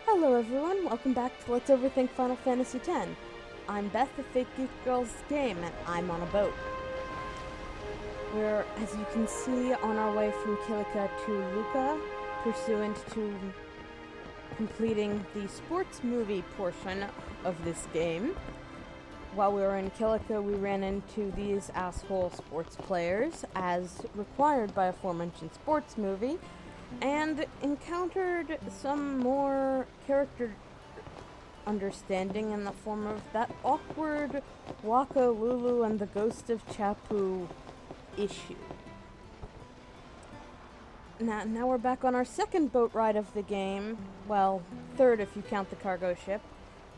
Hello everyone, welcome back to Let's Overthink Final Fantasy X. I'm Beth, the Fake Geek Girls game, and I'm on a boat. We're, as you can see, on our way from Kilika to Luca, pursuant to completing the sports movie portion of this game. While we were in Kilika, we ran into these asshole sports players, as required by aforementioned sports movie, and encountered some more character understanding in the form of that awkward Waka Lulu and the Ghost of Chapu issue. Now we're back on our second boat ride of the game, well, third if you count the cargo ship,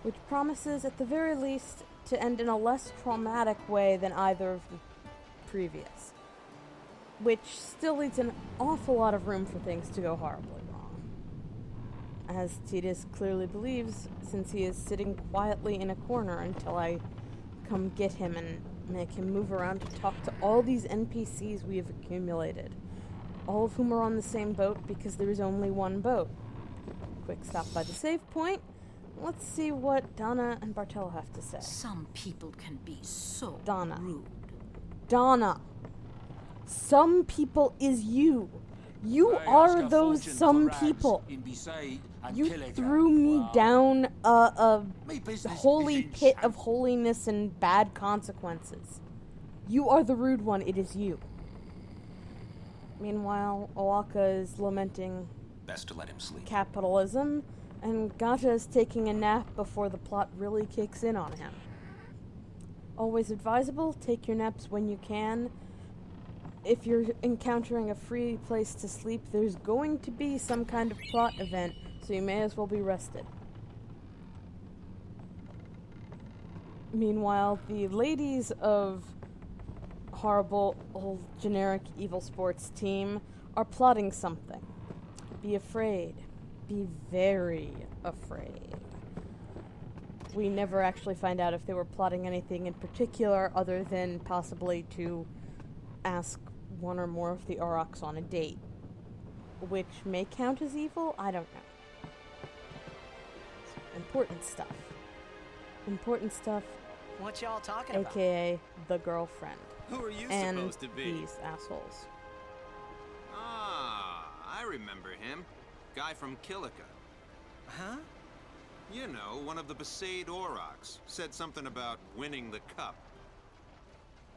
which promises at the very least to end in a less traumatic way than either of the previous. Which still leaves an awful lot of room for things to go horribly wrong. As Tidus clearly believes, since he is sitting quietly in a corner until I come get him and make him move around to talk to all these NPCs we have accumulated. All of whom are on the same boat because there is only one boat. Quick stop by the save point. Let's see what Donna and Bartello have to say. Some people can be so rude. Donna! Some people is you. You are those some people. You threw me down a holy pit of holiness and bad consequences. You are the rude one. It is you. Meanwhile, Owaka is lamenting best to let him sleep. Capitalism, and Gata is taking a nap before the plot really kicks in on him. Always advisable, take your naps when you can. If you're encountering a free place to sleep, there's going to be some kind of plot event, so you may as well be rested. Meanwhile, the ladies of horrible, old, generic evil sports team are plotting something. Be afraid. Be very afraid. We never actually find out if they were plotting anything in particular other than possibly to ask one or more of the Aurochs on a date, which may count as evil. I don't know. Important stuff. Important stuff. What y'all talking about? AKA the girlfriend. Who are you and supposed to be? These assholes. Ah, I remember him. Guy from Kilika. Huh? You know, one of the Besaid Aurochs. Said something about winning the cup.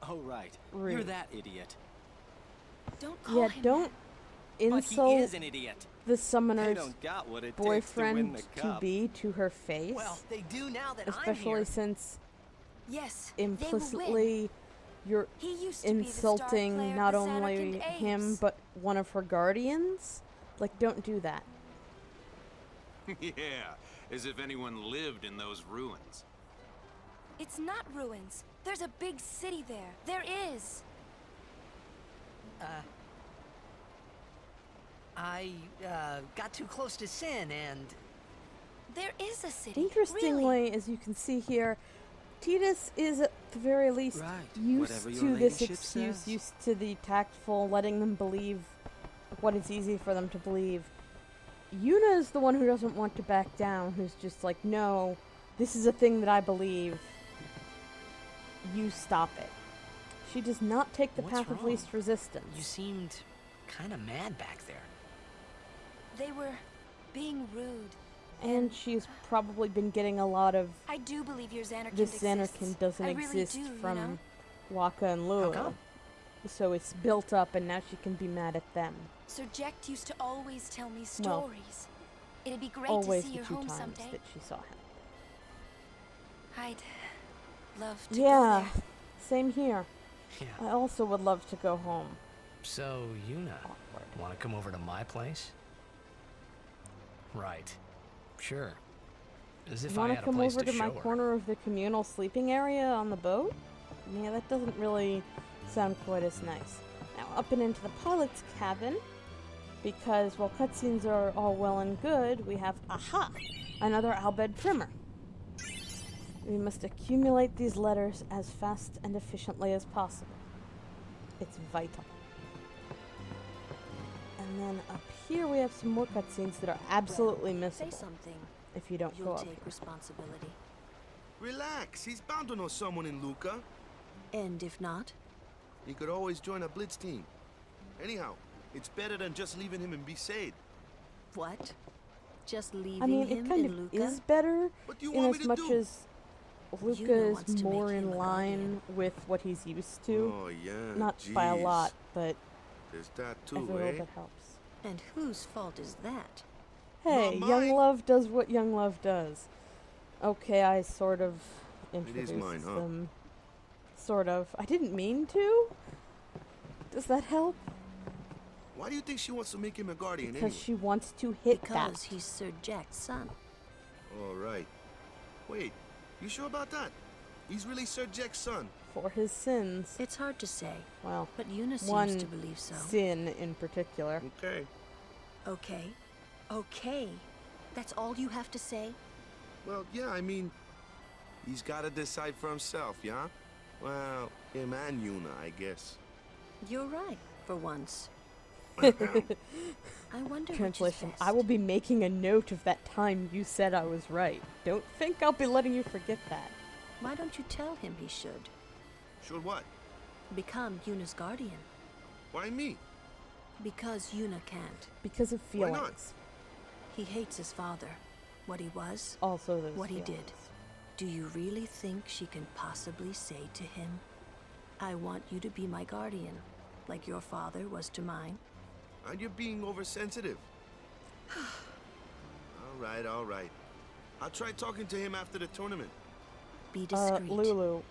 Oh, right. Rude. You're that idiot. Don't call him don't that. But he insult is an idiot. the They summoner's don't got what it boyfriend takes to win the cup. be to her face. Well, they do now that I'm especially here. since Yes, implicitly you're he used to be the star insulting player of not the only Xanarkand him Apes. but one of her guardians. Like, don't do that. Yeah, as if anyone lived in those ruins. It's not ruins. There's a big city there. There is. I got too close to Sin and... There is a city. Interestingly, really. as you can see here, Tidus is at the very least Right. used Whatever your to this ladyship excuse, says. used to the tactful, letting them believe what is easy for them to believe. Yuna is the one who doesn't want to back down, who's just like, no, this is a thing that I believe. You stop it. She does not take the What's path of wrong? least resistance. You seemed kind of mad back there. They were being rude. And she's probably been getting a lot of I do believe your Xanarkand this exists. Xanarkand doesn't I really exist do, from you know? Waka and Lulu. come? So it's built up and now she can be mad at them. Sir Jecht used to always tell me Well, stories. It'd be great Always to see the your 2 home times someday. that she saw him. I'd love to go Yeah, there. same here. Yeah. I also would love to go home. So, Yuna, Awkward. want to come over to my place? Right. Sure. As if I Want to had a come place over to my show her. corner of the communal sleeping area on the boat? Yeah, that doesn't really sound quite as nice. Now, up and into the pilot's cabin, because while cutscenes are all well and good, we have, aha, another Albed primer. We must accumulate these letters as fast and efficiently as possible. It's vital. And then up here we have some more cutscenes that are absolutely Say missable. something. if you don't go You'll up take here. responsibility. Relax, he's bound to know someone in Luca. And if not, He could always join a blitz team. Anyhow, it's better than just leaving him in Besaid. what? Just leaving I mean, him it kind in of Luca? is better What do you in want as me to much do? as Luca Yuna wants is to make more him in a line guardian. with what he's used to. Oh, yeah. Not by a jeez. lot, but There's that every too, little eh? bit helps. And whose fault is that? Hey, Not young mine. love does what young love does. Okay, I sort of introduced mine, huh? them. Sort of. I didn't mean to. Does that help? Why do you think she wants to make him a guardian Because anyway? she wants to hit Because that. he's Sir Jack's son. All right. Wait, you sure about that? He's really Sir Jack's son. For his sins. It's hard to say, Well, but Yuna seems one to believe so. sin in particular. Okay. Okay. Okay. That's all you have to say? Well, yeah, I mean, he's got to decide for himself, yeah? Well, him and Yuna, I guess. You're right, for once. I wonder Translation. which is I best. will be making a note of that time you said I was right. Don't think I'll be letting you forget that. Why don't you tell him he should? Sure what? Become Yuna's guardian. Why me? Because Yuna can't. Because of Why not? feelings. He hates his father. What he was. Also those What he feelings. did. Do you really think she can possibly say to him, I want you to be my guardian, like your father was to mine? And you're being oversensitive. All right. I'll try talking to him after the tournament. Be discreet. I Lulu,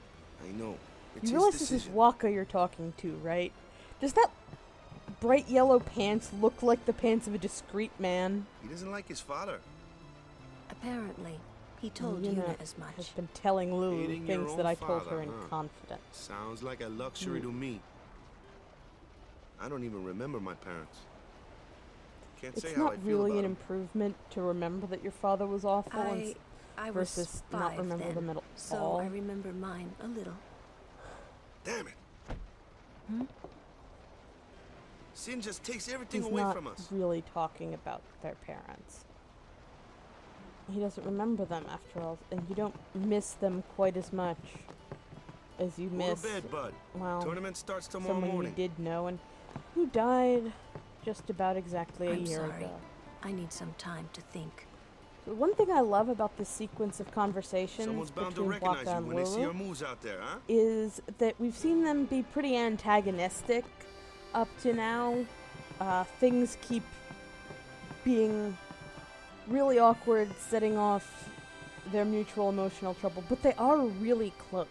know. It's you his realize this is decision. Waka you're talking to, right? Does that bright yellow pants look like the pants of a discreet man? He doesn't like his father. Apparently, he told Yuna Yuna as has much. been telling Lulu Hating your things own that I told father, her in huh? confidence. Sounds like a luxury Hmm. to me. I don't even remember my parents. Can't say It's how I not feel really about an them. improvement to remember that your father was awful and I was versus 5 not remember then, them at so all. I remember mine a little. Damn it. Hmm? Sin just takes everything He's away not from us. really talking about their parents. He doesn't remember them after all, and you don't miss them quite as much as you Go miss, to bed, bud. well, Tournament starts tomorrow someone morning. you did know and who died just about exactly a I'm year sorry. ago. I need some time to think. So one thing I love about this sequence of conversations Someone's bound to between recognize Waka you and when they see Lulu your moves out there, huh? is that we've seen them be pretty antagonistic up to now. Things keep being really awkward, setting off their mutual emotional trouble, but they are really close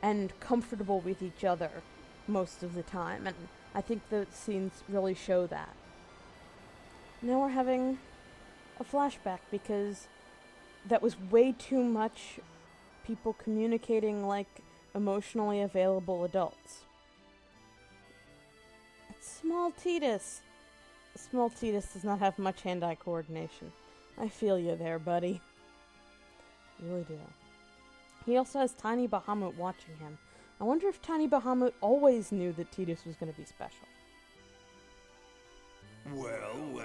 and comfortable with each other most of the time, and I think the scenes really show that. Now we're having a flashback because that was way too much people communicating like emotionally available adults. It's small Tidus. Small Tidus does not have much hand-eye coordination. I feel you there, buddy. Really do. He also has Tiny Bahamut watching him. I wonder if Tiny Bahamut always knew that Tidus was going to be special. Well,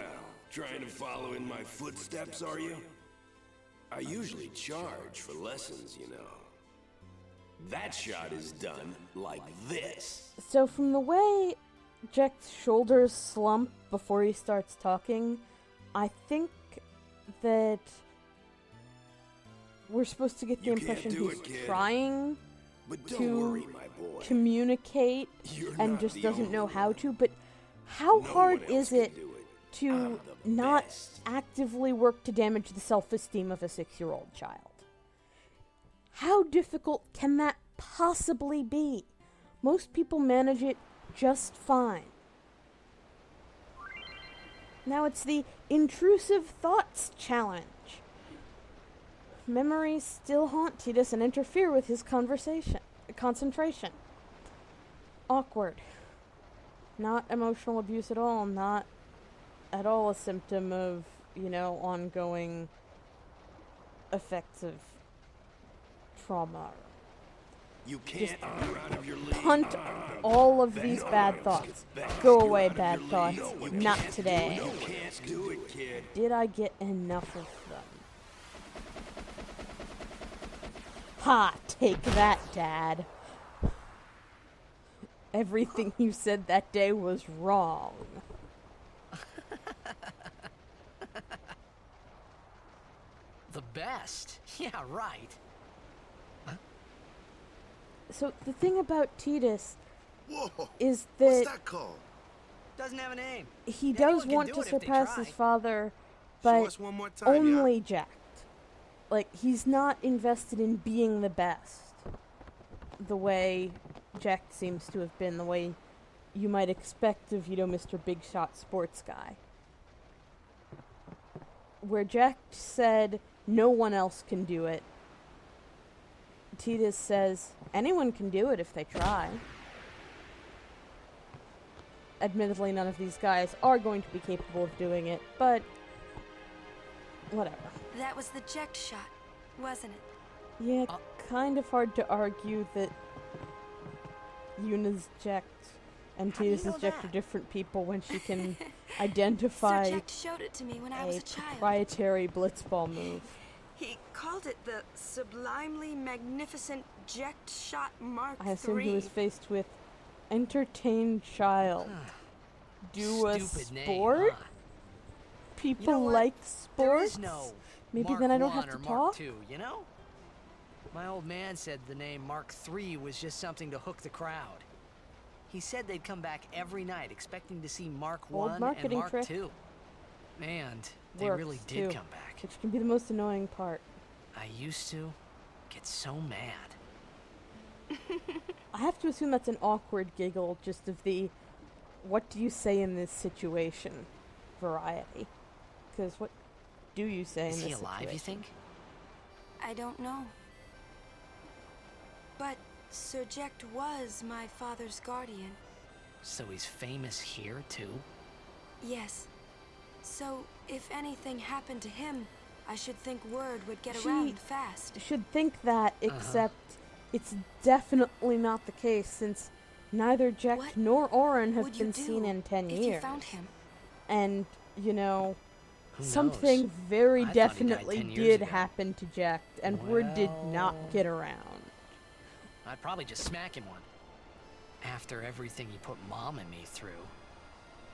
trying to follow in my footsteps, are you? I usually charge for lessons, you know. That shot is done like this. So from the way Jack's shoulders slump before he starts talking, I think that we're supposed to get the You can't impression do he's it, kid. trying But don't to worry, my boy. communicate You're and not just the doesn't know only how one. to, but how No hard one else is can it do it. to I'm the not best. actively work to damage the self-esteem of a 6-year-old child? How difficult can that possibly be? Most people manage it just fine. Now it's the intrusive thoughts challenge. Memories still haunt Tidus and interfere with his concentration. Awkward. Not emotional abuse at all, not at all a symptom of, ongoing effects of trauma. You can't honor out of your league. Punt all of these bad thoughts. Go away, bad thoughts. Not today. You can't do it, kid. Did I get enough of them? Ha! Take that, Dad. Everything you said that day was wrong. The best. Yeah, right. So the thing about Tidus Whoa! is What's that that called? Doesn't have a name. he Anyone does can want do to it if they surpass his try. father, Show but us one more time, only jacked. Like, he's not invested in being the best. The way Jack seems to have been, the way you might expect of, Mr. Big Shot sports guy. Where Jack said, no one else can do it, Tidus says, anyone can do it if they try. Admittedly, none of these guys are going to be capable of doing it, but whatever. That was the eject shot, wasn't it? Yeah, kind of hard to argue that Yuna's eject and How do you Tidus know eject are that? different people when she can Sir identify Jack showed it to me when I was a a child. proprietary blitzball move. He called it the sublimely magnificent eject shot Mark I assume he III. was faced with entertain child. Do a Stupid name, sport? huh? People You know what? like There sports? is no Maybe Mark then I don't 1 have to or talk? Mark 2, you know? My old man said the name Mark III was just something to hook the crowd. He said they'd come back every night expecting to see Mark Old 1 and marketing Mark trick. 2. And they Works, really did too, come back. which can be the most annoying part. I used to get so mad. I have to assume that's an awkward giggle, just of the what do you say in this situation variety. Because what do you say Is in he this alive, situation? you think? I don't know. But Sir Jack was my father's guardian. So he's famous here, too? Yes. So, if anything happened to him, I should think word would get She- around fast. Should think that, except it's definitely not the case, since neither Jack What nor Oren have Would you been do seen in 10 if years. you found him? And, Who something knows? very I thought he died definitely 10 years did ago. happen to Jack, and word did not Well- get around. I'd probably just smack him one. After everything he put Mom and me through.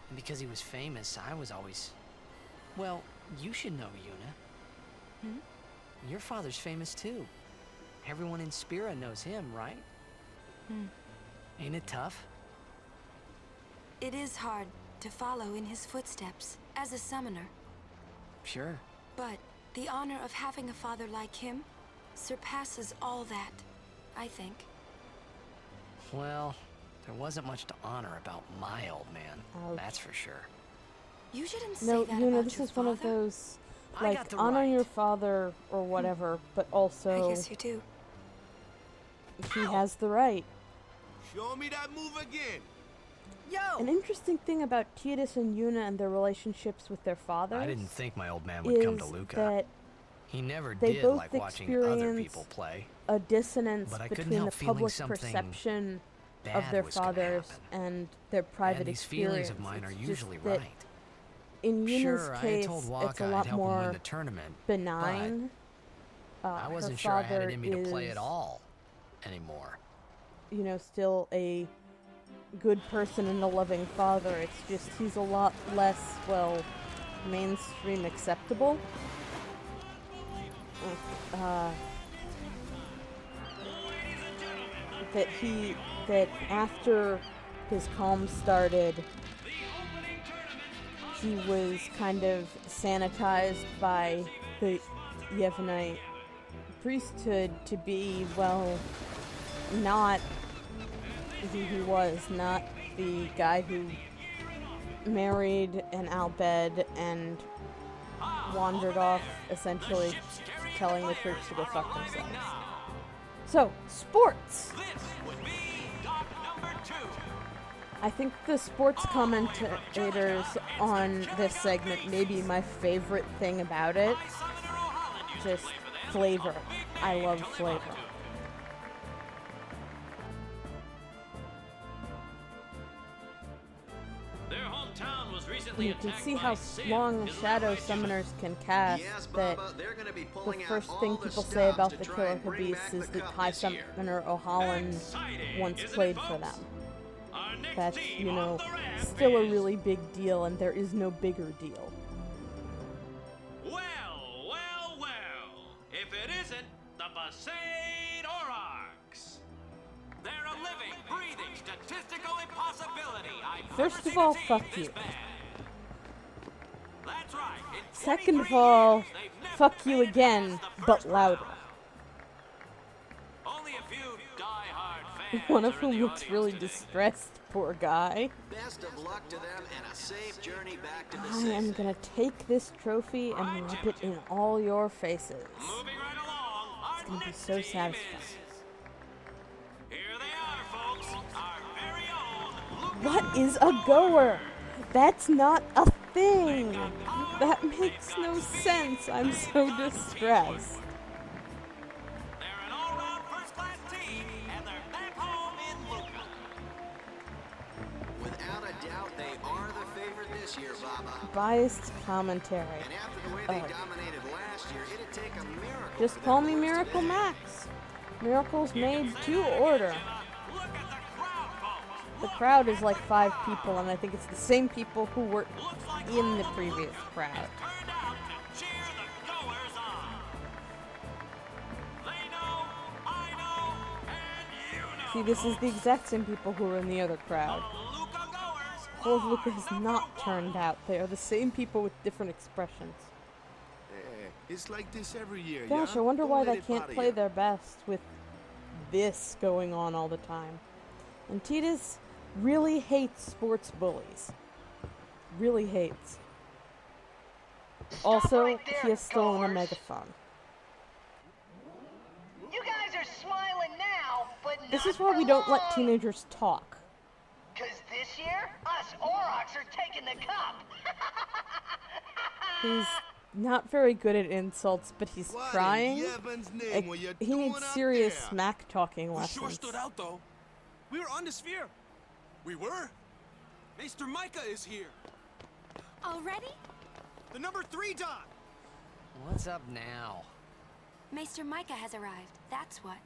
And because he was famous, I was always... Well, you should know, Yuna. Your father's famous too. Everyone in Spira knows him, right? Ain't it tough? It is hard to follow in his footsteps as a summoner. Sure. But the honor of having a father like him surpasses all that, I think. Well, there wasn't much to honor about my old man. Ouch. That's for sure. You shouldn't say No, that Yuna, about this your is one of father. those, I like, got the honor right. your father or whatever, but also I guess you do. he has the right. Show me that move again. An interesting thing about Tidus and Yuna and their relationships with their fathers I didn't think my old man would come to is Luca. that He never they did both like watching other experience people play. a dissonance But I couldn't between the help feeling public something perception of Bad their was gonna fathers happen. and their private And these experience. feelings of mine are It's just usually that right. In Yuna's Sure, I case, told it's Waka a I'd lot help him win more the tournament. benign. I wasn't her sure I had father it in me to play is, at all anymore. Still a good person and a loving father. It's just he's a lot less, well, mainstream acceptable. That after his calm started, he was kind of sanitized by the Yevonite priesthood to be, well, not who he was, not the guy who married an Albed and wandered off, essentially telling the church to go fuck themselves. So, sports! I think the sports commentators on this segment may be my favorite thing about it. Just flavor. I love flavor. Their hometown was recently You can see how long shadow summoners can cast. That the first thing people say about the Killer Habis is that High Summoner O'Holland once played for them. That's, you know, still a really big deal, and there is no bigger deal. Well. If it isn't the Besaid Aurochs. They're a living, breathing, statistical impossibility. First of all, fuck you. That's right. Second of all, fuck you again, but louder. Only a few die-hard fans. One of whom looks really distressed, poor guy. Best of luck to them and a safe journey back to the I am gonna take this trophy and rub it in all your faces. Moving right along. It's gonna be so satisfying. Here they are, folks. Our very own What is a goer? That's not a thing. That makes no sense. I'm so distressed. They're an all-round first-class team, and they're back home in Luca. Without a doubt, they are the favorite this year, Baba. Biased commentary. And after the way they dominated last year, it'd take a miracle. Just for call them me to lose Miracle again. Max. Miracles made to order. Look at the crowd, folks. The crowd is like 5 people, and I think it's the same people who were in the previous crowd. Turned out to cheer the goers on. They know, I know, and you know. See, this is the exact same people who were in the other crowd. The Luca goers Whole of Luca has not turned out. They are the same people with different expressions. It's like this every year, Gosh, yeah? I wonder Don't why let they it can't bother play you. their best with this going on all the time. And Tidus really hates sports bullies. Really hates. Also, right there, he has stolen a goers. megaphone. You guys are smiling now, but This not is why for we don't let long. teenagers talk. 'Cause this year, us Aurochs are taking the cup. He's not very good at insults, but he's What in trying. Yevon's name Like, were you he doing needs up serious there? smack talking We lessons. sure stood out, though. We were on the sphere. We were. Maester Micah is here. Already? The number 3 dot. What's up now? Maester Micah has arrived. That's what.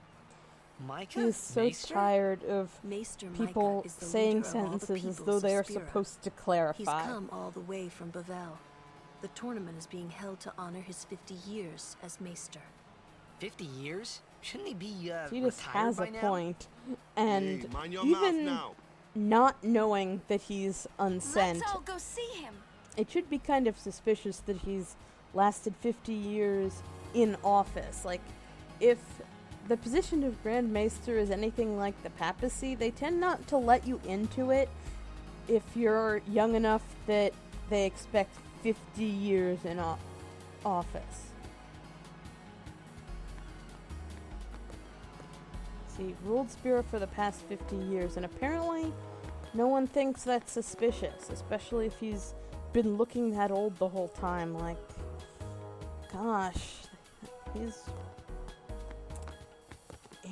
Micah? He is so Maester? tired of Maester people Micah is the saying leader of all the sentences as peoples though of they are Spira. supposed to He's clarify. come all the way from Bavel. The tournament is being held to honor his 50 years as Maester. 50 years? Shouldn't he be, Tidus retired has by a now? point, and Hey, mind your mouth even now. not knowing that he's unsent, Let's all go see him. it should be kind of suspicious that he's lasted 50 years in office. Like, if the position of Grand Maester is anything like the papacy, they tend not to let you into it if you're young enough that they expect 50 years in office. See, ruled Spira for the past 50 years, and apparently no one thinks that's suspicious, especially if he's been looking that old the whole time. Like, gosh, he's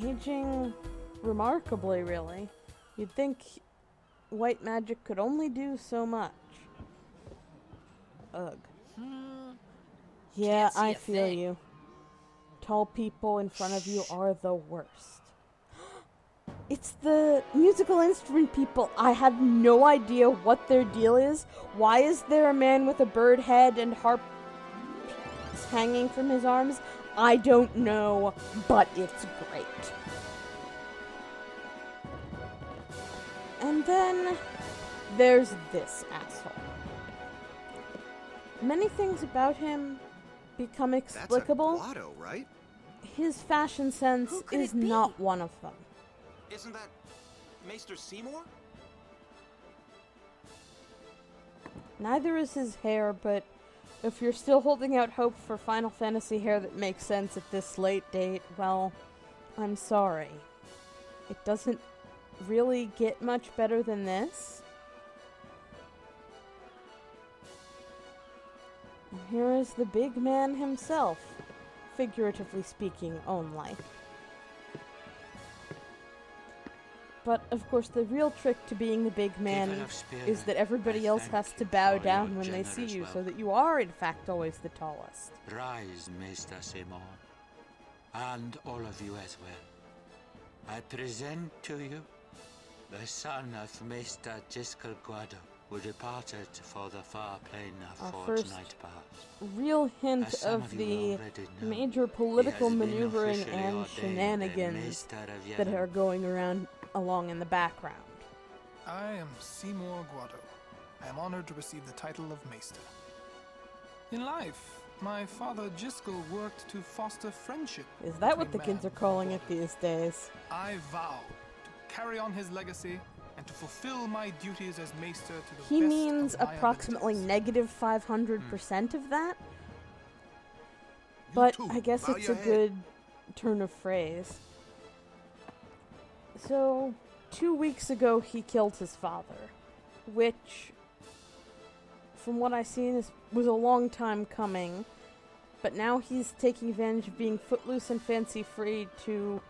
aging remarkably, really. You'd think white magic could only do so much. Ugh. Yeah, Can't see I a feel thing. you. Tall people in front of you are the worst. It's the musical instrument people. I have no idea what their deal is. Why is there a man with a bird head and harp hanging from his arms? I don't know, but it's great. And then there's this asshole. Many things about him become explicable. That's a Guado, right? His fashion sense Who could is it be? not one of them. Isn't that Maester Seymour? Neither is his hair, but if you're still holding out hope for Final Fantasy hair that makes sense at this late date, well, I'm sorry. It doesn't really get much better than this. And here is the big man himself, figuratively speaking only. But, of course, the real trick to being the big man is that everybody else has to bow down when they see you, so that you are, in fact, always the tallest. Rise, Maester Seymour, and all of you as well. I present to you the son of Maester Giskel Guado, who departed for the far plain of Fortnite Pass. Real hint of the major political maneuvering and shenanigans that are going around along in the background. I am Seymour Guado. I am honored to receive the title of Maester. In life, my father Giskel worked to foster friendship. Is that what the kids are calling it these days? I vow to carry on his legacy and to fulfill my duties as Maester to the He best means of my approximately abilities. negative 500% of that. But I guess it's a good turn of phrase. So, 2 weeks ago he killed his father, which, from what I've seen, was a long time coming. But now he's taking advantage of being footloose and fancy-free to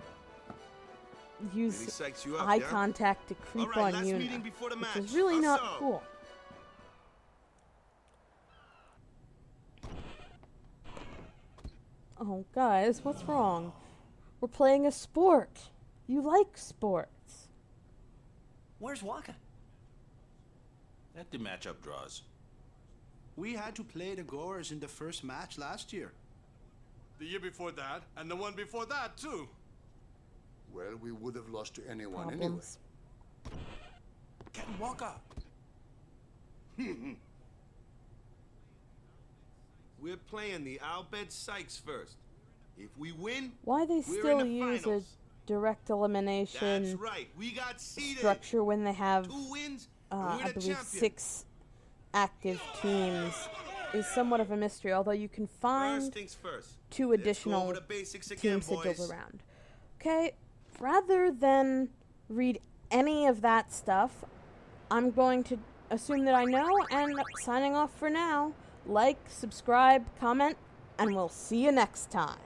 use eye contact to creep on Yuna, which is really not cool. Oh, guys, what's wrong? We're playing a sport. You like sports. Where's Waka? At the matchup draws. We had to play the Gorers in the first match last year. The year before that, and the one before that, too. Well, we would have lost to anyone Problems. anyway. Get Waka. We're playing the Albed Sykes first. If we win, Why they we're still in the use finals. a direct elimination That's right. We got seeded. structure when they have, 2 wins, and we're I the believe, champion. 6 active teams is somewhat of a mystery, although you can find First things first. 2 Let's go additional over the basics again, team sigils boys. around. Okay, rather than read any of that stuff, I'm going to assume that I know, and signing off for now. Like, subscribe, comment, and we'll see you next time.